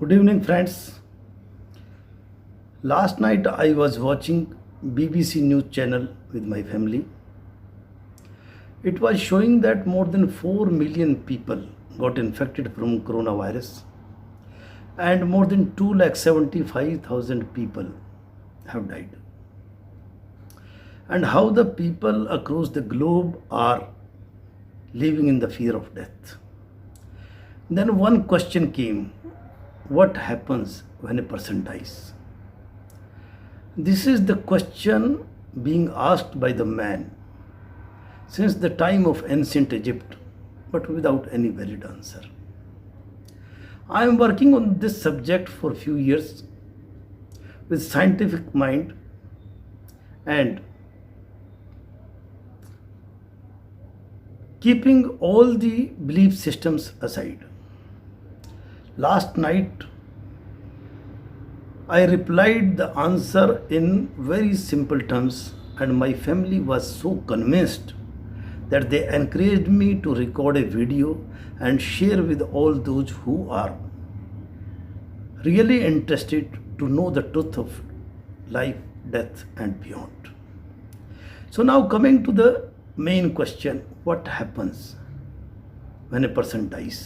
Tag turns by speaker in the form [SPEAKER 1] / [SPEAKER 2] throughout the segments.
[SPEAKER 1] Good evening, friends. Last night I was watching BBC News channel with my family. It was showing that more than 4 million people got infected from coronavirus and more than 2,75,000 people have died. And how the people across the globe are living in the fear of death. Then one question came: what happens when a person dies? This is the question being asked by the man since the time of ancient Egypt, but without any valid answer. I am working on this subject for a few years with scientific mind and keeping all the belief systems aside. Last night I replied the answer in very simple terms, and my family was so convinced that they encouraged me to record a video and share with all those who are really interested to know the truth of life, death, and beyond. So, now coming to the main question: what happens when a person dies?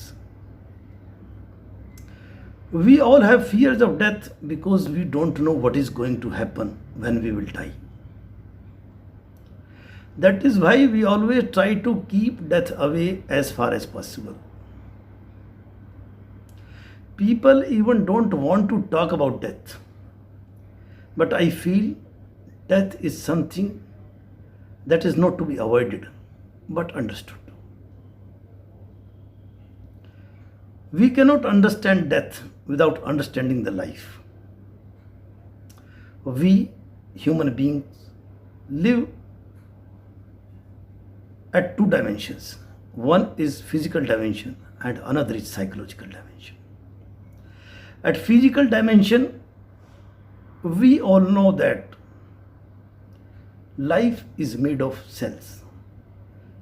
[SPEAKER 1] We all have fears of death because we don't know what is going to happen when we will die. That is why we always try to keep death away as far as possible. People even don't want to talk about death. But I feel death is something that is not to be avoided but understood. We cannot understand death without understanding the life. We human beings live at two dimensions. One is physical dimension and another is psychological dimension. At physical dimension, we all know that life is made of cells.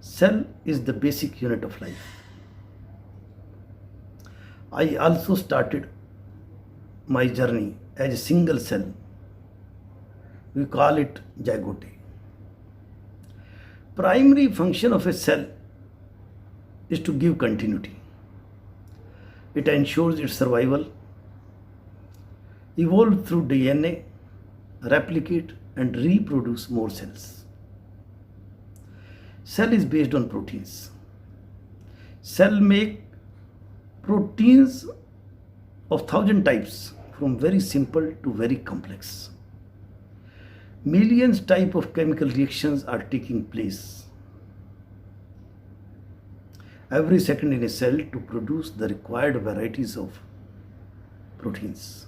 [SPEAKER 1] Cell is the basic unit of life. I also started my journey as a single cell. We call it zygote. Primary function of a cell is to give continuity. It ensures its survival, evolve through DNA, replicate and reproduce more cells. Cell is based on proteins. Cell make proteins of 1,000 types, from very simple to very complex. Millions type of chemical reactions are taking place every second in a cell to produce the required varieties of proteins.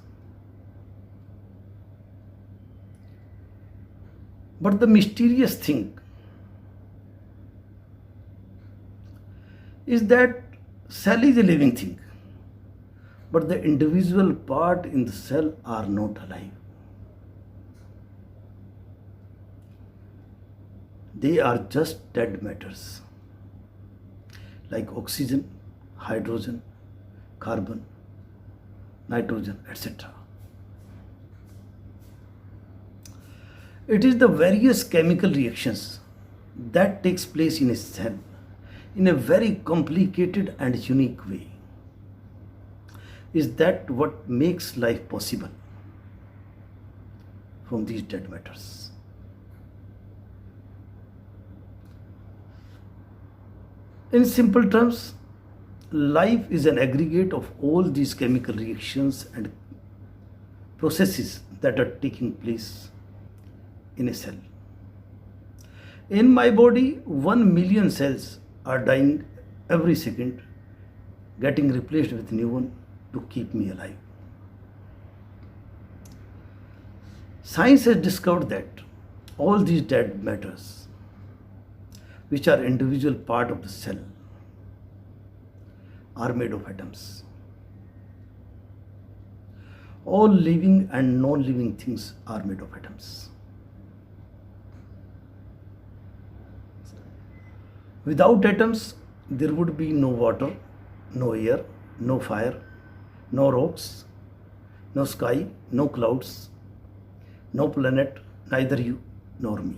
[SPEAKER 1] But the mysterious thing is that cell is a living thing, but the individual part in the cell are not alive. They are just dead matters like oxygen, hydrogen, carbon, nitrogen, etc. It is the various chemical reactions that takes place in a cell in a very complicated and unique way. Is that what makes life possible from these dead matters? In simple terms, life is an aggregate of all these chemical reactions and processes that are taking place in a cell. In my body, 1 million cells are dying every second, getting replaced with new one to keep me alive. Science has discovered that all these dead matters, which are individual part of the cell, are made of atoms. All living and non-living things are made of atoms. Without atoms, there would be no water, no air, no fire, no rocks, No sky, no clouds, no planet, neither you nor me.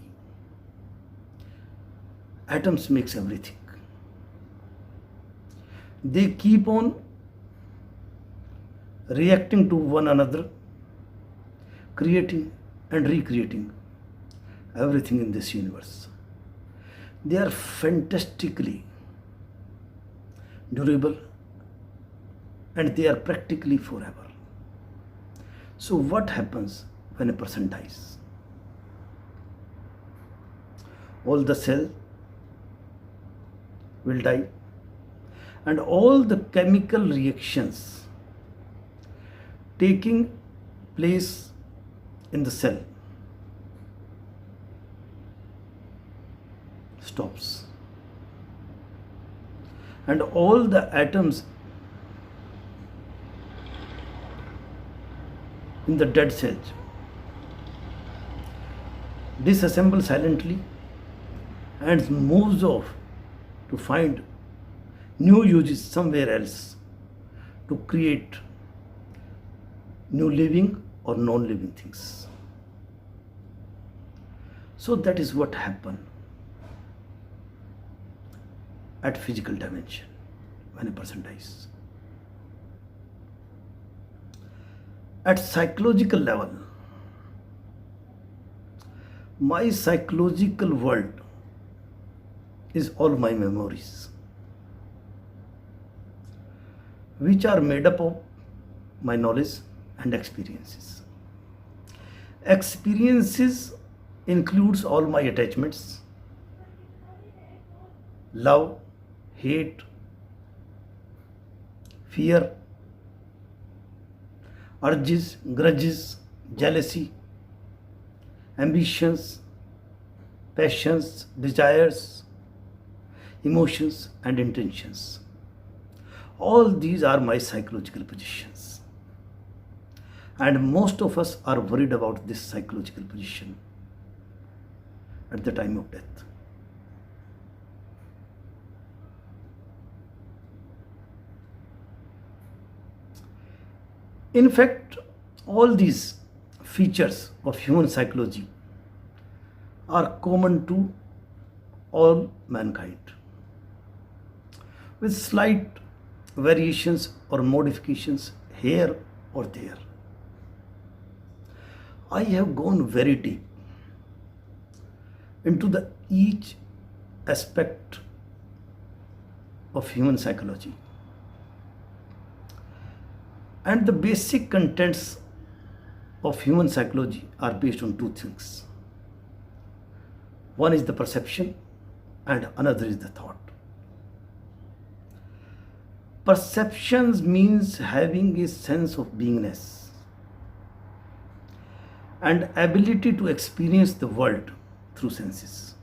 [SPEAKER 1] Atoms makes everything. They keep on reacting to one another, creating and recreating everything in this universe. They are fantastically durable and they are practically forever. So what happens when a person dies? All the cell will die and all the chemical reactions taking place in the cell stops, and all the atoms in the dead cells disassemble silently and moves off to find new uses somewhere else to create new living or non-living things. So that is what happened at physical dimension when a person dies. At psychological level, my psychological world is all my memories, which are made up of my knowledge and experiences. Experiences includes all my attachments, love, hate, fear, urges, grudges, jealousy, ambitions, passions, desires, emotions and intentions. All these are my psychological positions. And most of us are worried about this psychological position at the time of death. In fact, all these features of human psychology are common to all mankind, with slight variations or modifications here or there. I have gone very deep into the each aspect of human psychology, and the basic contents of human psychology are based on two things. One is the perception and another is the thought. Perceptions means having a sense of beingness and ability to experience the world through senses.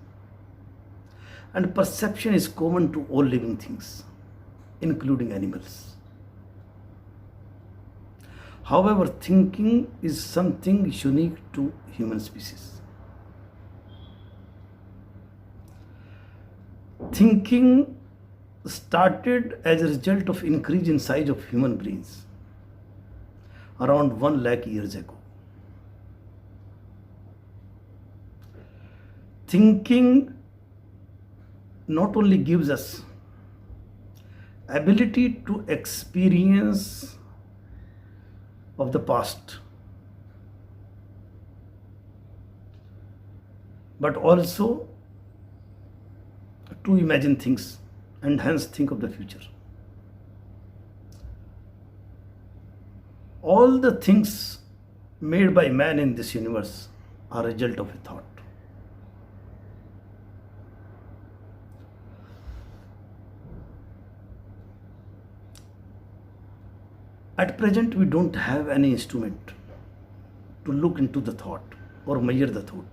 [SPEAKER 1] And perception is common to all living things, including animals. However, thinking is something unique to human species. Thinking started as a result of increase in size of human brains around 1 lakh years ago. Thinking not only gives us ability to experience of the past, but also to imagine things and hence think of the future. All the things made by man in this universe are a result of a thought. At present, we don't have any instrument to look into the thought or measure the thought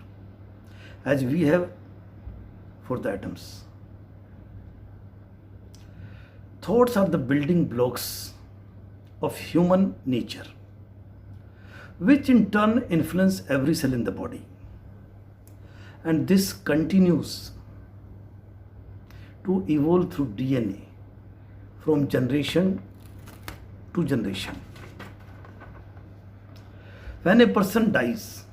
[SPEAKER 1] as we have for the atoms. Thoughts are the building blocks of human nature, which in turn influence every cell in the body. And this continues to evolve through DNA from generation to generation. When a person dies,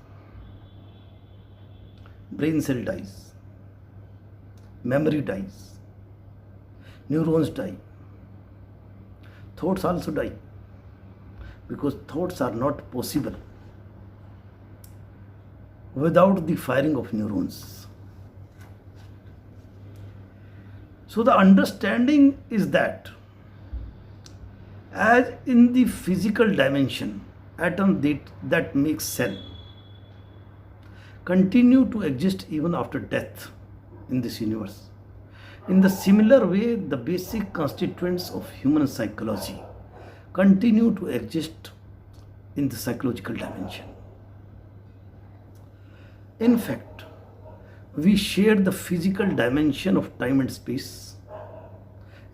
[SPEAKER 1] brain cell dies, memory dies, neurons die, thoughts also die, because thoughts are not possible without the firing of neurons. So the understanding is that as in the physical dimension, atom that makes cell continue to exist even after death in this universe. In the similar way, the basic constituents of human psychology continue to exist in the psychological dimension. In fact, we share the physical dimension of time and space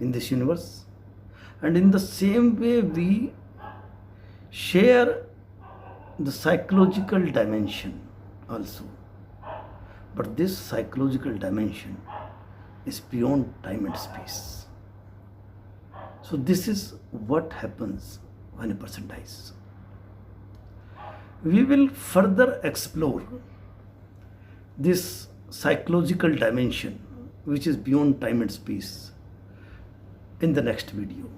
[SPEAKER 1] in this universe, and in the same way we share the psychological dimension also. But this psychological dimension is beyond time and space. So this is what happens when a person dies. We will further explore this psychological dimension which is beyond time and space in the next video.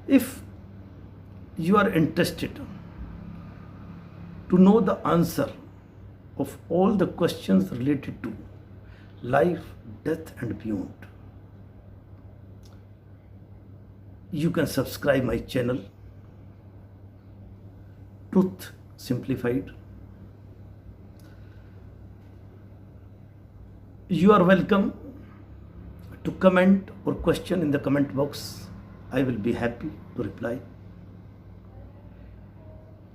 [SPEAKER 1] If you are interested to know the answer of all the questions related to life, death and beyond, you can subscribe my channel Truth Simplified. You are welcome to comment or question in the comment box. I will be happy to reply.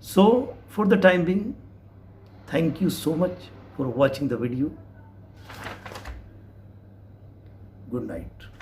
[SPEAKER 1] So for the time being, thank you so much for watching the video. Good night.